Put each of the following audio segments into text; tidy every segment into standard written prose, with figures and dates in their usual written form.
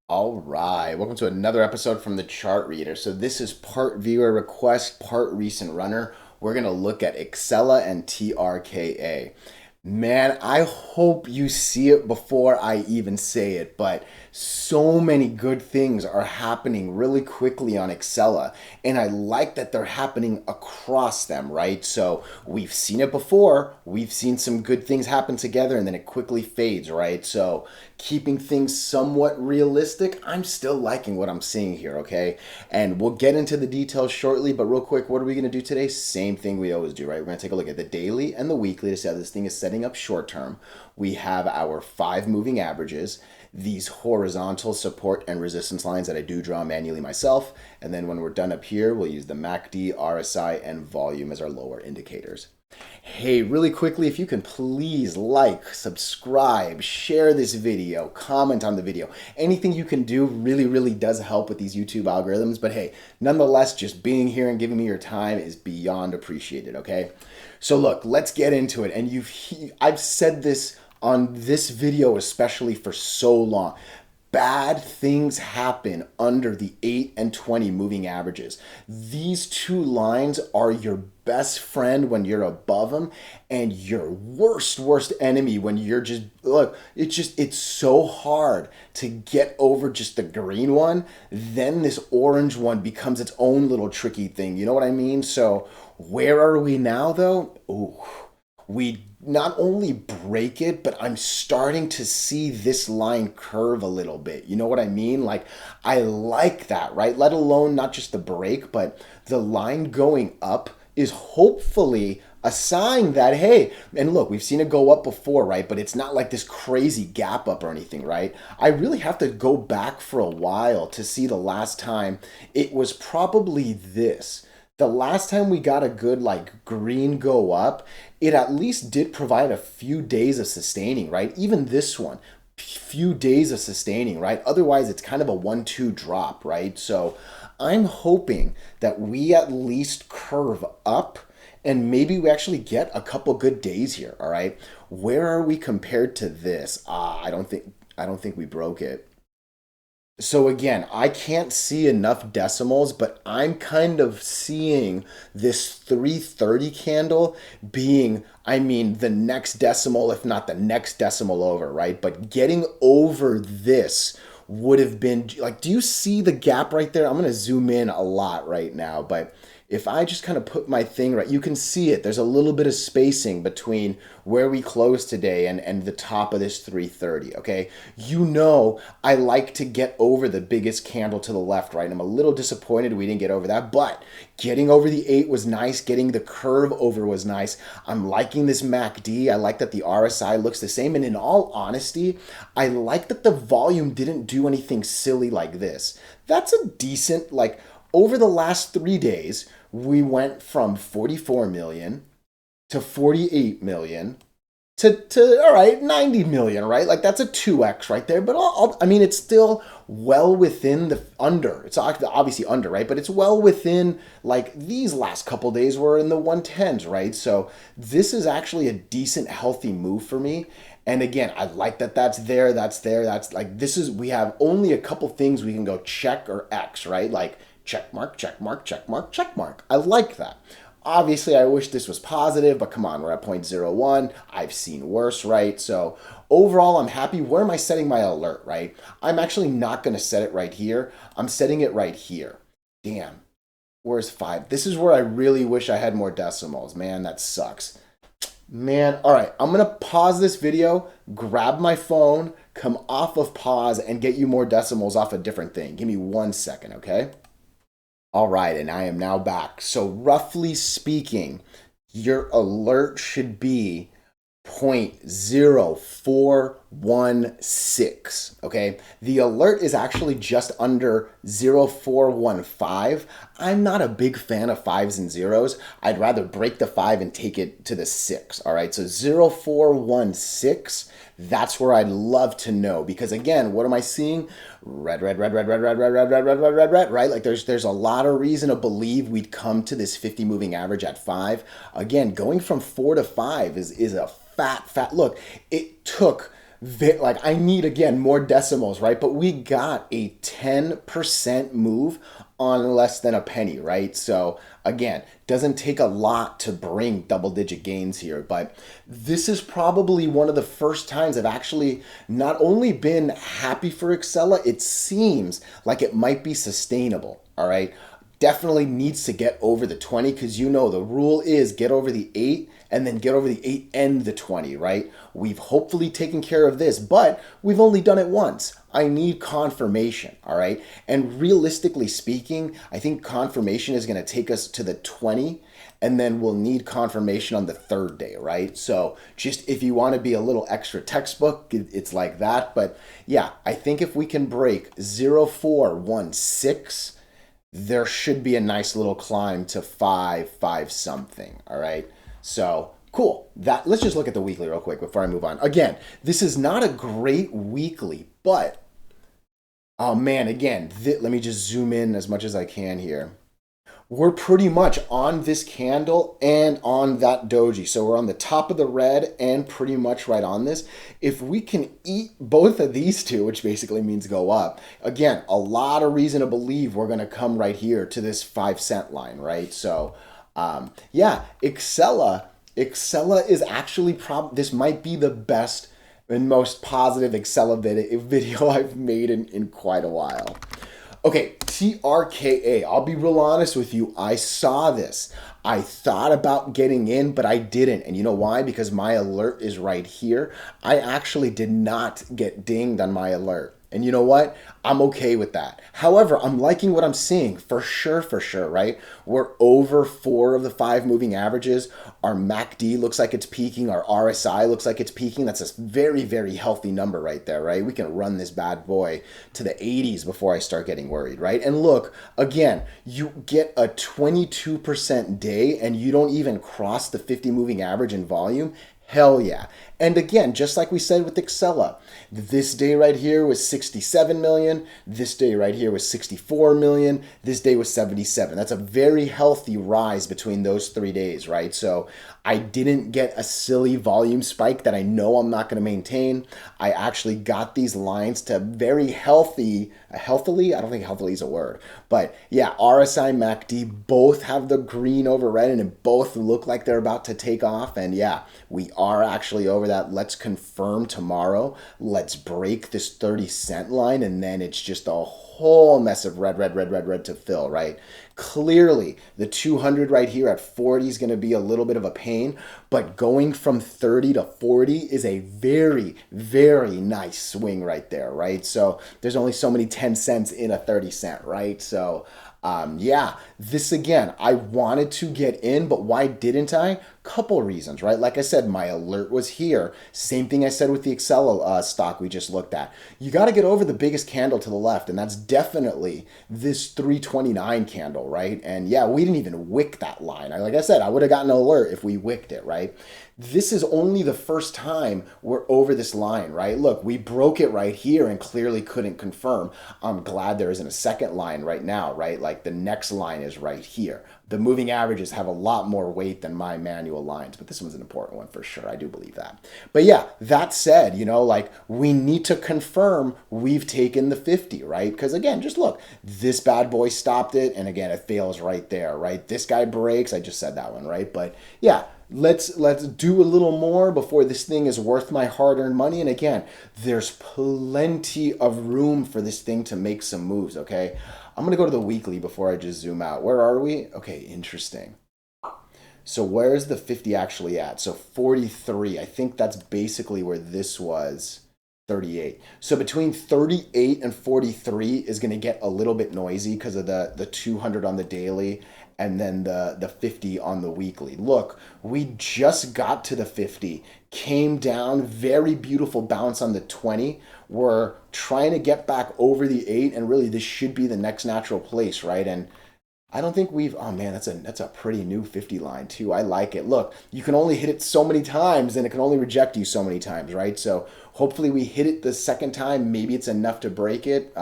All right, welcome to another episode from the Chart Reader. So this is part viewer request, part recent runner. We're gonna look at Excela and TRKA. Man, I hope you see it before I even say it, but so many good things are happening really quickly on Excela, and I like that they're happening across them, right? So we've seen it before, we've seen some good things happen together, and then it quickly fades, right? So keeping things somewhat realistic, I'm still liking what I'm seeing here, okay? And we'll get into the details shortly, but real quick, what are we gonna do today? Same thing we always do, right? We're gonna take a look at the daily and the weekly to see how this thing is setting up short term. We have our 5 moving averages, these horizontal support and resistance lines that I do draw manually myself, and then when we're done up here, we'll use the MACD, RSI, and volume as our lower indicators. Hey, really quickly, if you can please like, subscribe, share this video, comment on the video. Anything you can do really does help with these YouTube algorithms. But hey, nonetheless, just being here and giving me your time is beyond appreciated, okay? So look, let's get into it. And I've said this on this video especially for so long. Bad things happen under the 8 and 20 moving averages. These two lines are your best friend when you're above them, and your worst enemy when you're just, look, it's so hard to get over just the green one. Then this orange one becomes its own little tricky thing. You know what I mean? So where are we now though? Ooh, we not only break it, but I'm starting to see this line curve a little bit. You know what I mean? Like, I like that, right? Let alone not just the break, but the line going up is hopefully a sign that, hey, and look, we've seen it go up before, right? But it's not like this crazy gap up or anything, right? I really have to go back for a while to see the last time. It was probably this. The last time we got a good like green go up, it at least did provide a few days of sustaining, right? Even this one, few days of sustaining, right? Otherwise, it's kind of a 1-2 drop, right? So I'm hoping that we at least curve up and maybe we actually get a couple good days here, all right? Where are we compared to this? I don't think we broke it. So again, I can't see enough decimals, but I'm kind of seeing this 330 candle being, I mean, the next decimal, if not the next decimal over, right? But getting over this would have been like, do you see the gap right there? I'm going to zoom in a lot right now, but if I just kind of put my thing right, you can see it. There's a little bit of spacing between where we closed today and the top of this 330, okay? You know I like to get over the biggest candle to the left, right? I'm a little disappointed we didn't get over that, but getting over the 8 was nice. Getting the curve over was nice. I'm liking this MACD. I like that the RSI looks the same. And in all honesty, I like that the volume didn't do anything silly like this. That's a decent, like, over the last 3 days, we went from 44 million to 48 million to all right, 90 million, right? Like that's a 2x right there. But I mean, it's still well within the under. It's obviously under, right? But it's well within, like, these last couple days were in the 110s, right? So this is actually a decent, healthy move for me. And again, I like that that's there, that's there, that's like, this is, we have only a couple things we can go check or X, right? Like check mark, check mark, check mark, check mark. I like that. Obviously, I wish this was positive, but come on, we're at 0.01. I've seen worse, right? So overall, I'm happy. Where am I setting my alert, right? I'm actually not going to set it right here. I'm setting it right here. Damn. Where's 5? This is where I really wish I had more decimals. Man, that sucks. Man, all right, I'm going to pause this video, grab my phone, come off of pause, and get you more decimals off a different thing. Give me 1 second, okay? All right, and I am now back. So roughly speaking, your alert should be 0.0416, okay? The alert is actually just under 0.415. I'm not a big fan of fives and zeros. I'd rather break the 5 and take it to the 6, all right? So 0.416, that's where I'd love to know, because again, what am I seeing? Red, red, red, red, red, red, red, red, red, red, red, red, red, right? Like there's a lot of reason to believe we'd come to this 50 moving average at 5. Again, going from 4 to 5 is a fat look. It took like I need again more decimals, right? But we got a 10% move on less than a penny, right? So again, doesn't take a lot to bring double digit gains here, but this is probably one of the first times I've actually not only been happy for Excela, it seems like it might be sustainable, all right? Definitely needs to get over the 20 because you know the rule is get over the 8 and then get over the 8 and the 20, right? We've hopefully taken care of this, but we've only done it once. I need confirmation, all right? And realistically speaking, I think confirmation is going to take us to the 20 and then we'll need confirmation on the third day, right? So just if you want to be a little extra textbook, it's like that. But yeah, I think if we can break 0416, there should be a nice little climb to 5 something, all right? So cool. That let's just look at the weekly real quick before I move on. Again, this is not a great weekly, but oh man, again, let me just zoom in as much as I can here. We're pretty much on this candle and on that doji. So we're on the top of the red and pretty much right on this. If we can eat both of these two, which basically means go up, again, a lot of reason to believe we're going to come right here to this 5 cent line, right? So yeah, Excela is actually this might be the best and most positive Excela video I've made in quite a while. Okay, TRKA. I'll be real honest with you. I saw this. I thought about getting in, but I didn't. And you know why? Because my alert is right here. I actually did not get dinged on my alert. And you know what? I'm okay with that. However, I'm liking what I'm seeing for sure, right? We're over 4 of the 5 moving averages. Our MACD looks like it's peaking. Our RSI looks like it's peaking. That's a very, very healthy number right there, right? We can run this bad boy to the 80s before I start getting worried, right? And look, again, you get a 22% day and you don't even cross the 50 moving average in volume. Hell yeah. And again, just like we said with Excela, this day right here was 67 million. This day right here was 64 million. This day was 77. That's a very healthy rise between those 3 days, right? So I didn't get a silly volume spike that I know I'm not going to maintain. I actually got these lines to very healthily, I don't think healthily is a word, but yeah, RSI, MACD both have the green over red and it both look like they're about to take off. And yeah, we are actually over that. Let's confirm tomorrow. Let's break this 30 cent line and then it's just a whole mess of red to fill, right? Clearly, the 200 right here at 40 is going to be a little bit of a pain, but going from 30 to 40 is a very, very nice swing right there, right? So there's only so many 10 cents in a 30 cent, right? So yeah, this again, I wanted to get in, but why didn't I? Couple reasons, right? Like I said, my alert was here. Same thing I said with the Excela stock we just looked at. You got to get over the biggest candle to the left, and that's definitely this 329 candle, right? And yeah, we didn't even wick that line. Like I said, I would have gotten an alert if we wicked it, right? This is only the first time we're over this line, right? Look, we broke it right here and clearly couldn't confirm. I'm glad there isn't a second line right now, right? Like the next line is right here. The moving averages have a lot more weight than my manual lines, but this one's an important one for sure. I do believe that. But yeah, that said, like we need to confirm we've taken the 50, right? Because again, just look, this bad boy stopped it. And again, it fails right there, right? This guy breaks. I just said that one, right? But yeah, let's do a little more before this thing is worth my hard-earned money. And again, there's plenty of room for this thing to make some moves, okay? I'm going to go to the weekly before I just zoom out. Where are we? Okay, interesting. So where's the 50 actually at? So 43. I think that's basically where this was. 38. So between 38 and 43 is going to get a little bit noisy because of the 200 on the daily and then the 50 on the weekly. Look, we just got to the 50, came down, very beautiful bounce on the 20. We're trying to get back over the 8, and really this should be the next natural place, right? And I don't think we've. Oh man, that's a pretty new 50 line too. I like it. Look, you can only hit it so many times, and it can only reject you so many times, right? So hopefully we hit it the second time. Maybe it's enough to break it.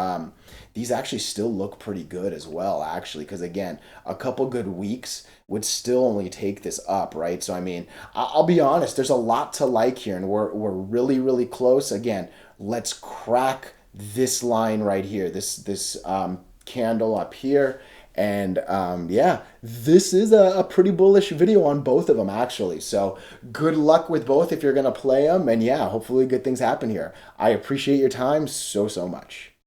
These actually still look pretty good as well, actually, because again, a couple good weeks would still only take this up, right? So I mean, I'll be honest. There's a lot to like here, and we're really close. Again, let's crack this line right here. This candle up here. And yeah, this is a pretty bullish video on both of them, actually. So good luck with both if you're going to play them. And yeah, hopefully good things happen here. I appreciate your time so much.